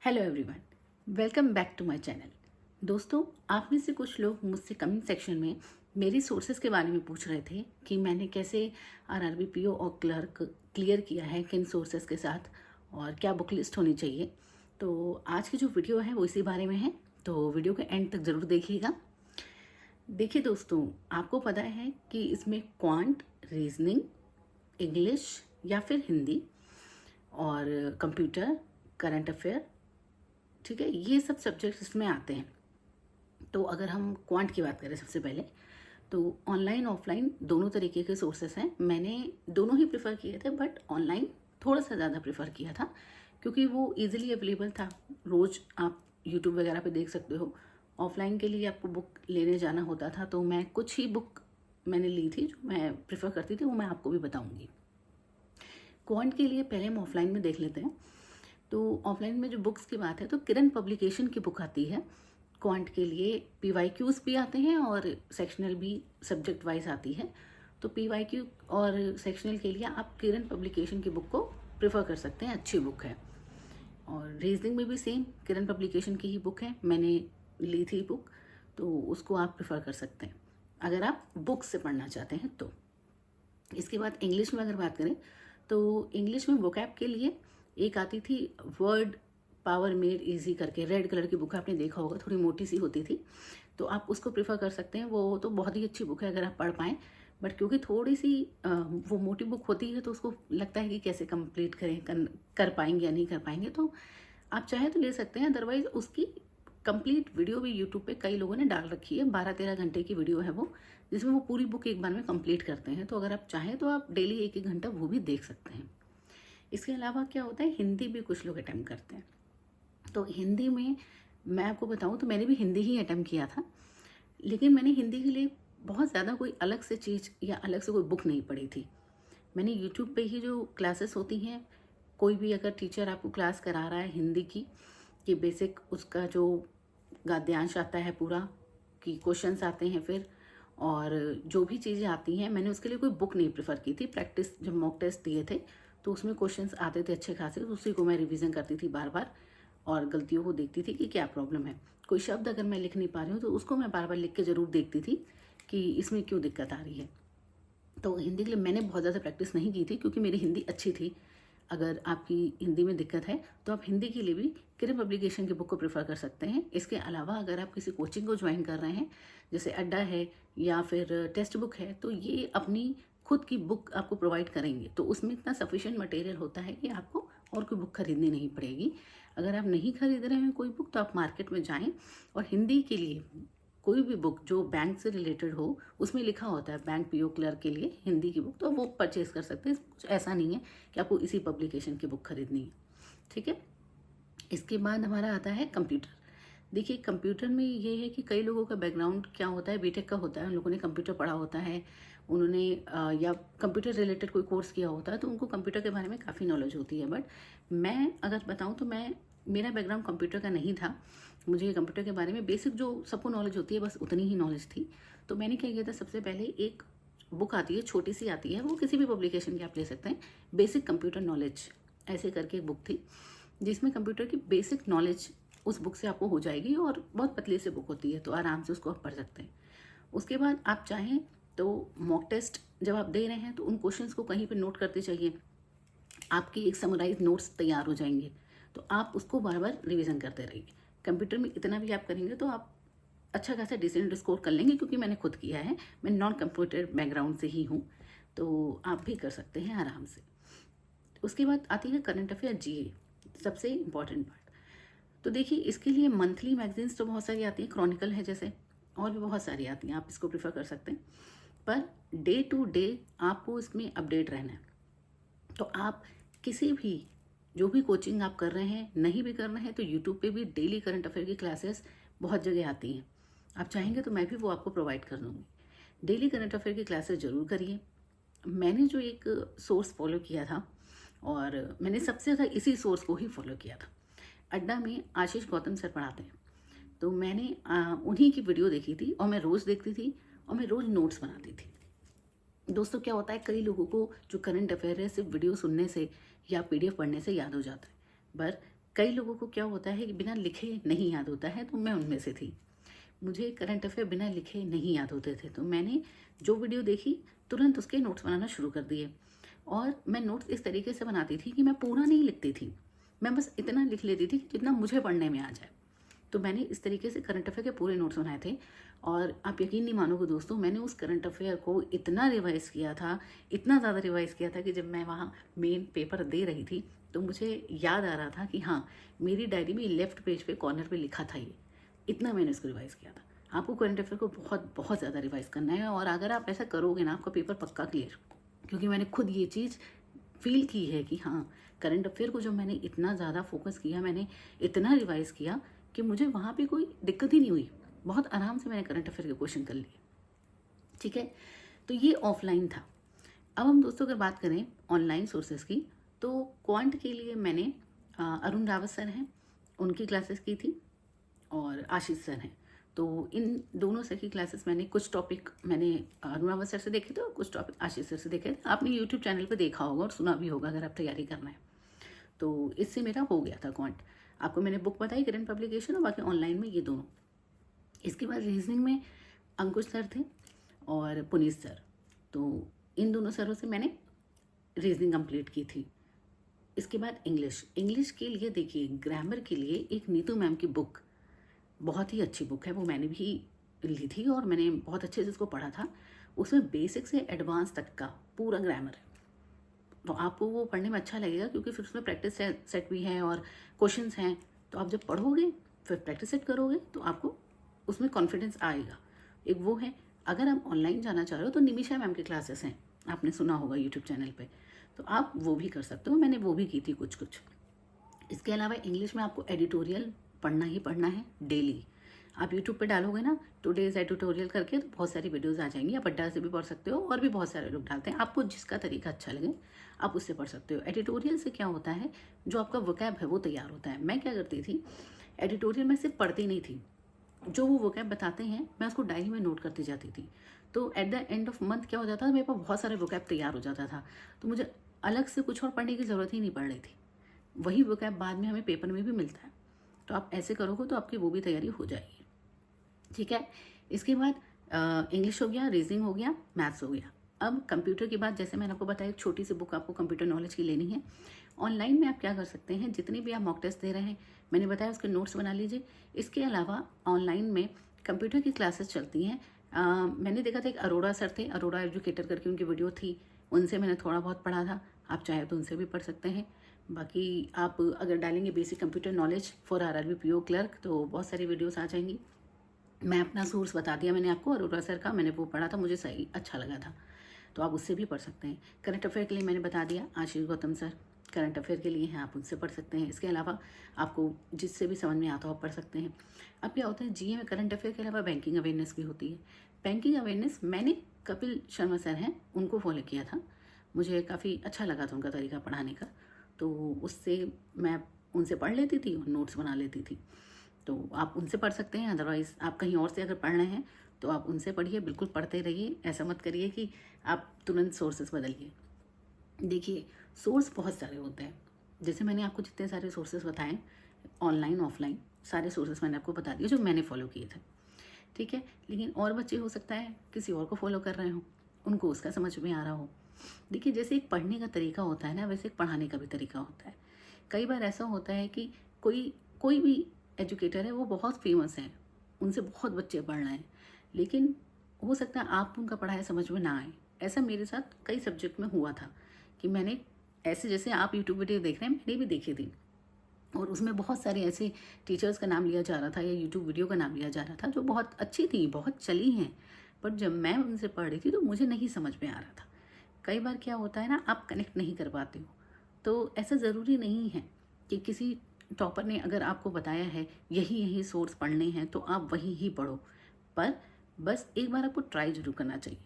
Hello everyone, welcome back to my channel. दोस्तों, आप में से कुछ लोग मुझसे कमेंट सेक्शन में मेरी सोर्सेज के बारे में पूछ रहे थे कि मैंने कैसे आरआरबी पीओ और क्लर्क क्लियर किया है, किन सोर्सेज के साथ, और क्या बुक लिस्ट होनी चाहिए। तो आज की जो वीडियो है वो इसी बारे में है, तो वीडियो के एंड तक ज़रूर देखिएगा। देखिए दोस्तों, आपको पता है कि इसमें क्वांट, रीजनिंग, इंग्लिश या फिर हिंदी और कंप्यूटर, करंट अफेयर, ठीक है, ये सब सब्जेक्ट्स इसमें आते हैं। तो अगर हम क्वांट की बात करें सबसे पहले, तो ऑनलाइन ऑफलाइन दोनों तरीके के सोर्सेस हैं। मैंने दोनों ही प्रेफर किए थे, बट ऑनलाइन थोड़ा सा ज़्यादा प्रेफर किया था क्योंकि वो इजीली अवेलेबल था। रोज़ आप यूट्यूब वगैरह पे देख सकते हो। ऑफलाइन के लिए आपको बुक लेने जाना होता था, तो मैं कुछ ही बुक मैंने ली थी जो मैं प्रेफर करती थी, वो मैं आपको भी बताऊँगी। क्वांट के लिए पहले हम ऑफलाइन में देख लेते हैं। तो ऑफलाइन में जो बुक्स की बात है, तो किरण पब्लिकेशन की बुक आती है। क्वांट के लिए पीवाईक्यूज भी आते हैं और सेक्शनल भी सब्जेक्ट वाइज आती है। तो पीवाईक्यू और सेक्शनल के लिए आप किरण पब्लिकेशन की बुक को प्रेफर कर सकते हैं, अच्छी बुक है। और रीजनिंग में भी सेम किरण पब्लिकेशन की ही बुक है, मैंने ली थी बुक, तो उसको आप प्रेफर कर सकते हैं अगर आप बुक से पढ़ना चाहते हैं तो। इसके बाद इंग्लिश में अगर बात करें, तो इंग्लिश में वोकैब के लिए एक आती थी वर्ड पावर मेड इजी करके, रेड कलर की बुक आपने देखा होगा, थोड़ी मोटी सी होती थी, तो आप उसको प्रेफर कर सकते हैं। वो तो बहुत ही अच्छी बुक है अगर आप पढ़ पाएँ, बट क्योंकि थोड़ी सी वो मोटी बुक होती है तो उसको लगता है कि कैसे कंप्लीट करें, कर पाएंगे या नहीं कर पाएंगे। तो आप चाहे तो ले सकते हैं, अदरवाइज उसकी कंप्लीट वीडियो भी यूट्यूब पे कई लोगों ने डाल रखी है। 12-13 घंटे की वीडियो है वो, जिसमें वो पूरी बुक एक बार में कंप्लीट करते हैं। तो अगर आप चाहें तो आप डेली 1-1 घंटा वो भी देख सकते हैं। इसके अलावा क्या होता है, हिंदी भी कुछ लोग अटेम्प्ट करते हैं। तो हिंदी में मैं आपको बताऊं तो मैंने भी हिंदी ही अटेम्प्ट किया था, लेकिन मैंने हिंदी के लिए बहुत ज़्यादा कोई अलग से चीज़ या अलग से कोई बुक नहीं पढ़ी थी। मैंने यूट्यूब पे ही जो क्लासेस होती हैं, कोई भी अगर टीचर आपको क्लास करा रहा है हिंदी की, कि बेसिक उसका जो गद्यांश आता है पूरा, कि क्वेश्चंस आते हैं फिर, और जो भी चीज़ें आती हैं, मैंने उसके लिए कोई बुक नहीं प्रेफर की थी। प्रैक्टिस जब मॉक टेस्ट दिए थे तो उसमें क्वेश्चंस आते थे अच्छे खासे, तो उसी को मैं रिवीजन करती थी बार बार, और गलतियों को देखती थी कि क्या प्रॉब्लम है। कोई शब्द अगर मैं लिख नहीं पा रही हूँ तो उसको मैं बार बार लिख के ज़रूर देखती थी कि इसमें क्यों दिक्कत आ रही है। तो हिंदी के लिए मैंने बहुत ज़्यादा प्रैक्टिस नहीं की थी क्योंकि मेरी हिंदी अच्छी थी। अगर आपकी हिंदी में दिक्कत है तो आप हिंदी के लिए भी किरण पब्लिकेशन की बुक को प्रेफर कर सकते हैं। इसके अलावा अगर आप किसी कोचिंग को ज्वाइन कर रहे हैं, जैसे अड्डा है या फिर टेक्स्ट बुक है, तो ये अपनी खुद की बुक आपको प्रोवाइड करेंगे, तो उसमें इतना सफिशिएंट मटेरियल होता है कि आपको और कोई बुक खरीदनी नहीं पड़ेगी। अगर आप नहीं खरीद रहे हैं कोई बुक, तो आप मार्केट में जाएं और हिंदी के लिए कोई भी बुक जो बैंक से रिलेटेड हो, उसमें लिखा होता है बैंक पीओ क्लर्क के लिए हिंदी की बुक, तो वो परचेज कर सकते हैं। कुछ ऐसा नहीं है कि आपको इसी पब्लिकेशन की बुक खरीदनी है, ठीक है। इसके बाद हमारा आता है कंप्यूटर। देखिए, कंप्यूटर में ये है कि कई लोगों का बैकग्राउंड क्या होता है, बीटेक का होता है, उन लोगों ने कंप्यूटर पढ़ा होता है, उन्होंने या कंप्यूटर रिलेटेड कोई कोर्स किया होता है, तो उनको कंप्यूटर के बारे में काफ़ी नॉलेज होती है। बट मैं अगर बताऊं तो मेरा बैकग्राउंड कंप्यूटर का नहीं था। मुझे कंप्यूटर के बारे में बेसिक जो सबको नॉलेज होती है बस उतनी ही नॉलेज थी। तो मैंने क्या किया था, सबसे पहले एक बुक आती है, छोटी सी आती है, वो किसी भी पब्लिकेशन की आप ले सकते हैं, बेसिक कंप्यूटर नॉलेज ऐसे करके एक बुक थी, जिसमें कंप्यूटर की बेसिक नॉलेज उस बुक से आपको हो जाएगी, और बहुत पतली से बुक होती है, तो आराम से उसको आप पढ़ सकते हैं। उसके बाद आप चाहें तो मॉक टेस्ट जब आप दे रहे हैं तो उन क्वेश्चंस को कहीं पे नोट करते जाइए, आपकी एक समराइज नोट्स तैयार हो जाएंगे, तो आप उसको बार बार रिवीजन करते रहिए। कंप्यूटर में इतना भी आप करेंगे तो आप अच्छा खासा डिसेंट स्कोर कर लेंगे, क्योंकि मैंने खुद किया है, मैं नॉन कंप्यूटर बैकग्राउंड से ही हूँ, तो आप भी कर सकते हैं आराम से। उसके बाद आती है करंट अफेयर, जीए, सबसे इम्पॉर्टेंट पार्ट। तो देखिए, इसके लिए मंथली मैगजीन्स तो बहुत सारी आती हैं, क्रॉनिकल है जैसे, और भी बहुत सारी आती हैं, आप इसको प्रेफर कर सकते हैं। पर डे टू डे आपको इसमें अपडेट रहना है। तो आप किसी भी जो भी कोचिंग आप कर रहे हैं, नहीं भी कर रहे हैं, तो यूट्यूब पे भी डेली करंट अफेयर की क्लासेस बहुत जगह आती हैं। आप चाहेंगे तो मैं भी वो आपको प्रोवाइड कर दूँगी। डेली करंट अफेयर की क्लासेस ज़रूर करिए। मैंने जो एक सोर्स फॉलो किया था, और मैंने सबसे ज़्यादा इसी सोर्स को ही फॉलो किया था। अड्डा में आशीष गौतम सर पढ़ाते हैं, तो मैंने उन्हीं की वीडियो देखी थी, और मैं रोज़ देखती थी, और मैं रोज़ नोट्स बनाती थी। दोस्तों, क्या होता है, कई लोगों को जो करंट अफेयर है सिर्फ वीडियो सुनने से या पीडीएफ पढ़ने से याद हो जाता है, पर कई लोगों को क्या होता है कि बिना लिखे नहीं याद होता है, तो मैं उनमें से थी। मुझे करंट अफेयर बिना लिखे नहीं याद होते थे, तो मैंने जो वीडियो देखी तुरंत उसके नोट्स बनाना शुरू कर दिए। और मैं नोट्स इस तरीके से बनाती थी कि मैं पूरा नहीं लिखती थी, मैं बस इतना लिख लेती थी कि जितना मुझे पढ़ने में आ जाए। तो मैंने इस तरीके से करंट अफेयर के पूरे नोट्स बनाए थे। और आप यकीन नहीं मानोगे दोस्तों, मैंने उस करंट अफेयर को इतना रिवाइज़ किया था, इतना ज़्यादा रिवाइज़ किया था कि जब मैं वहाँ मेन पेपर दे रही थी तो मुझे याद आ रहा था कि हाँ, मेरी डायरी में लेफ्ट पेज पे कॉर्नर पे लिखा था ये। इतना मैंने इसको रिवाइज़ किया था। आपको करंट अफेयर को बहुत बहुत ज़्यादा रिवाइज़ करना है, और अगर आप ऐसा करोगे ना, आपका पेपर पक्का क्लियर। क्योंकि मैंने खुद ये चीज़ फील की है कि हाँ, करंट अफेयर को जो मैंने इतना ज़्यादा फोकस किया, मैंने इतना रिवाइज़ किया कि मुझे वहाँ पे कोई दिक्कत ही नहीं हुई। बहुत आराम से मैंने करंट अफेयर के क्वेश्चन कर लिए। ठीक है, तो ये ऑफलाइन था। अब हम दोस्तों अगर बात करें ऑनलाइन सोर्सेज की, तो क्वांट के लिए मैंने अरुण रावत सर हैं, उनकी क्लासेस की थी, और आशीष सर हैं। तो इन दोनों सर की क्लासेस मैंने, कुछ टॉपिक मैंने अरुण रावत सर से देखे थे और कुछ टॉपिक आशीष सर से देखे थे। आपने यूट्यूब चैनल पर देखा होगा और सुना भी होगा अगर आप तैयारी करना है। तो इससे मेरा हो गया था क्वांट। आपको मैंने बुक बताई करंट पब्लिकेशन, और बाकी ऑनलाइन में ये दोनों। इसके बाद रीजनिंग में अंकुश सर थे और पुनीत सर। तो इन दोनों सरों से मैंने रीजनिंग कंप्लीट की थी। इसके बाद इंग्लिश के लिए देखिए, ग्रामर के लिए एक नीतू मैम की बुक, बहुत ही अच्छी बुक है, वो मैंने भी ली थी और मैंने बहुत अच्छे से उसको पढ़ा था। उसमें बेसिक से एडवांस तक का पूरा ग्रामर है। तो आपको वो पढ़ने में अच्छा लगेगा, क्योंकि फिर उसमें प्रैक्टिस सेट भी है और क्वेश्चंस हैं। तो आप जब पढ़ोगे फिर प्रैक्टिस सेट करोगे तो आपको उसमें कॉन्फिडेंस आएगा। एक वो है। अगर आप ऑनलाइन जाना चाह रहे हो तो निमिषा मैम की क्लासेस हैं, आपने सुना होगा यूट्यूब चैनल पे, तो आप वो भी कर सकते हो। मैंने वो भी की थी कुछ कुछ। इसके अलावा इंग्लिश में आपको एडिटोरियल पढ़ना ही पढ़ना है डेली। आप यूट्यूब पे डालोगे ना टुडेज एडिटोरियल करके, तो बहुत सारी वीडियोस आ जाएंगी। आप अड्डा से भी पढ़ सकते हो, और भी बहुत सारे लोग डालते हैं। आपको जिसका तरीका अच्छा लगे आप उससे पढ़ सकते हो। एडिटोरियल से क्या होता है, जो आपका वोकैब है वो तैयार होता है। मैं क्या करती थी, एडिटोरियल में सिर्फ पढ़ती नहीं थी, जो वो वोकैब बताते हैं मैं उसको डायरी में नोट करती जाती थी। तो at the end of month क्या हो जाता था, मेरे पास बहुत सारे वोकैब तैयार हो जाता था। तो मुझे अलग से कुछ और पढ़ने की ज़रूरत ही नहीं पड़ रही थी। वही वोकैब बाद में हमें पेपर में भी मिलता है। तो आप ऐसे करोगे तो आपकी वो भी तैयारी हो जाएगी। ठीक है, इसके बाद इंग्लिश हो गया, रीजनिंग हो गया, मैथ्स हो गया। अब कंप्यूटर की बात, जैसे मैंने आपको बताया, एक छोटी सी बुक आपको कंप्यूटर नॉलेज की लेनी है। ऑनलाइन में आप क्या कर सकते हैं, जितने भी आप मॉक टेस्ट दे रहे हैं मैंने बताया उसके नोट्स बना लीजिए। इसके अलावा ऑनलाइन में कंप्यूटर की क्लासेस चलती हैं। मैंने देखा था एक अरोड़ा सर थे, अरोड़ा एजुकेटर करके उनकी वीडियो थी, उनसे मैंने थोड़ा बहुत पढ़ा था। आप चाहे तो उनसे भी पढ़ सकते हैं। बाकी आप अगर डालेंगे basic computer knowledge for RRB PO clerk तो बहुत सारी वीडियोस आ जाएंगी। मैं अपना सोर्स बता दिया मैंने आपको, अरोड़ा सर का मैंने वो पढ़ा था, मुझे सही अच्छा लगा था, तो आप उससे भी पढ़ सकते हैं। करंट अफेयर के लिए मैंने बता दिया, आशीष गौतम सर करंट अफेयर के लिए हैं, आप उनसे पढ़ सकते हैं। इसके अलावा आपको जिससे भी समझ में आता हो आप पढ़ सकते हैं। अब क्या होता है, जीए में करंट अफेयर के अलावा बैंकिंग अवेयरनेस भी होती है। बैंकिंग अवेयरनेस मैंने कपिल शर्मा सर हैं उनको फॉलो किया था, मुझे काफ़ी अच्छा लगा था उनका तरीका पढ़ाने का, तो उससे मैं उनसे पढ़ लेती थी और नोट्स बना लेती थी। तो आप उनसे पढ़ सकते हैं। अदरवाइज़ आप कहीं और से अगर पढ़ रहे हैं तो आप उनसे पढ़िए, बिल्कुल पढ़ते रहिए। ऐसा मत करिए कि आप तुरंत सोर्सेस बदलिए। देखिए, सोर्स बहुत सारे होते हैं। जैसे मैंने आपको जितने सारे सोर्सेस बताएं, ऑनलाइन ऑफलाइन सारे सोर्सेस मैंने आपको बता दिए जो मैंने फॉलो किए थे। ठीक है, लेकिन और बच्चे हो सकता है किसी और को फॉलो कर रहे हो, उनको उसका समझ में आ रहा हो। देखिए, जैसे एक पढ़ने का तरीका होता है ना, वैसे एक पढ़ाने का भी तरीका होता है। कई बार ऐसा होता है कि कोई कोई भी एजुकेटर है, वो बहुत फेमस है, उनसे बहुत बच्चे पढ़ रहे हैं, लेकिन हो सकता है आप उनका पढ़ाया समझ में ना आए। ऐसा मेरे साथ कई सब्जेक्ट में हुआ था कि मैंने ऐसे, जैसे आप यूट्यूब वीडियो देख रहे हैं, मैंने भी देखी थी, और उसमें बहुत सारे ऐसे टीचर्स का नाम लिया जा रहा था या यूट्यूब वीडियो का नाम लिया जा रहा था जो बहुत अच्छी थी, बहुत चली हैं, पर जब मैं उनसे पढ़ रही थी तो मुझे नहीं समझ में आ रहा था। कई बार क्या होता है ना, आप कनेक्ट नहीं कर पाते हो। तो ऐसा ज़रूरी नहीं है कि किसी टॉपर ने अगर आपको बताया है यही यही सोर्स पढ़ने हैं तो आप वही ही पढ़ो, पर बस एक बार आपको ट्राई जरूर करना चाहिए।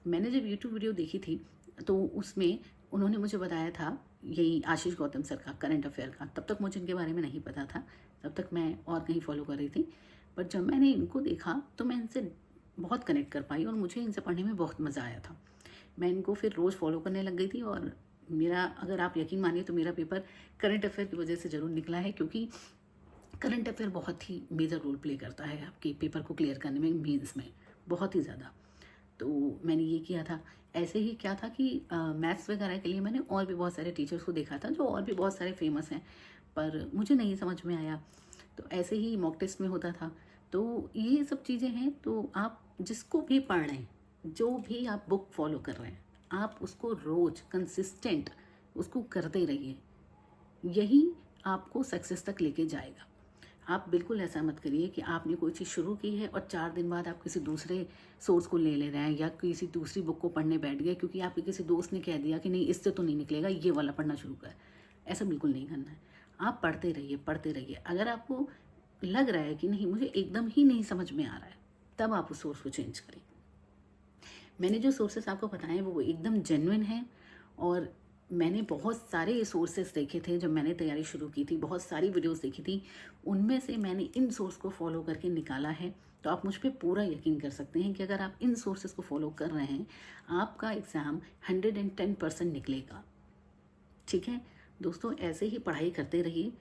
मैंने जब यूट्यूब वीडियो देखी थी तो उसमें उन्होंने मुझे बताया था यही आशीष गौतम सर का करंट अफेयर का, तब तक मुझे इनके बारे में नहीं पता था, तब तक मैं और कहीं फॉलो कर रही थी। पर जब मैंने इनको देखा तो मैं इनसे बहुत कनेक्ट कर पाई और मुझे इनसे पढ़ने में बहुत मज़ा आया था। मैं इनको फिर रोज़ फॉलो करने लग गई थी और मेरा, अगर आप यकीन मानिए तो मेरा पेपर करंट अफेयर की वजह से ज़रूर निकला है, क्योंकि करंट अफेयर बहुत ही मेजर रोल प्ले करता है आपके पेपर को क्लियर करने में, मेंस में बहुत ही ज़्यादा। तो मैंने ये किया था। ऐसे ही क्या था कि मैथ्स वगैरह के लिए मैंने और भी बहुत सारे टीचर्स को देखा था जो और भी बहुत सारे फेमस हैं, पर मुझे नहीं समझ में आया। तो ऐसे ही मॉक टेस्ट में होता था। तो ये सब चीज़ें हैं। तो आप जिसको भी पढ़ रहे हैं, जो भी आप बुक फॉलो कर रहे हैं, आप उसको रोज़ कंसिस्टेंट उसको करते रहिए। यही आपको सक्सेस तक लेके जाएगा। आप बिल्कुल ऐसा मत करिए कि आपने कोई चीज़ शुरू की है और 4 दिन बाद आप किसी दूसरे सोर्स को ले रहे हैं या किसी दूसरी बुक को पढ़ने बैठ गए क्योंकि आपके किसी दोस्त ने कह दिया कि नहीं इससे तो नहीं निकलेगा, ये वाला पढ़ना शुरू कर। ऐसा बिल्कुल नहीं करना है। आप पढ़ते रहिए, पढ़ते रहिए। अगर आपको लग रहा है कि नहीं मुझे एकदम ही नहीं समझ में आ रहा है, तब आप उस सोर्स को चेंज करें। मैंने जो सोर्सेस आपको बताए हैं वो एकदम जेन्युइन हैं, और मैंने बहुत सारे सोर्सेस देखे थे जब मैंने तैयारी शुरू की थी, बहुत सारी वीडियोस देखी थी, उनमें से मैंने इन सोर्स को फॉलो करके निकाला है। तो आप मुझ पर पूरा यकीन कर सकते हैं कि अगर आप इन सोर्सेस को फॉलो कर रहे हैं, आपका एग्ज़ाम 110% निकलेगा। ठीक है दोस्तों, ऐसे ही पढ़ाई करते रहिए।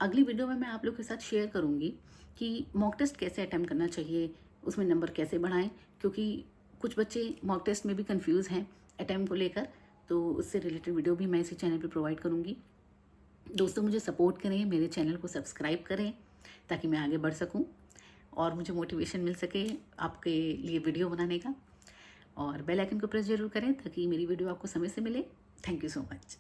अगली वीडियो में मैं आप लोग के साथ शेयर करूँगी कि मॉक टेस्ट कैसे अटेम्प्ट करना चाहिए, उसमें नंबर कैसे बढ़ाएं, क्योंकि कुछ बच्चे मॉक टेस्ट में भी कंफ्यूज हैं अटेम्प्ट को लेकर। तो उससे रिलेटेड वीडियो भी मैं इसी चैनल पे प्रोवाइड करूँगी। दोस्तों मुझे सपोर्ट करें, मेरे चैनल को सब्सक्राइब करें ताकि मैं आगे बढ़ सकूँ और मुझे मोटिवेशन मिल सके आपके लिए वीडियो बनाने का। और बेल आइकन को प्रेस जरूर करें ताकि मेरी वीडियो आपको समय से मिले। Thank you so much.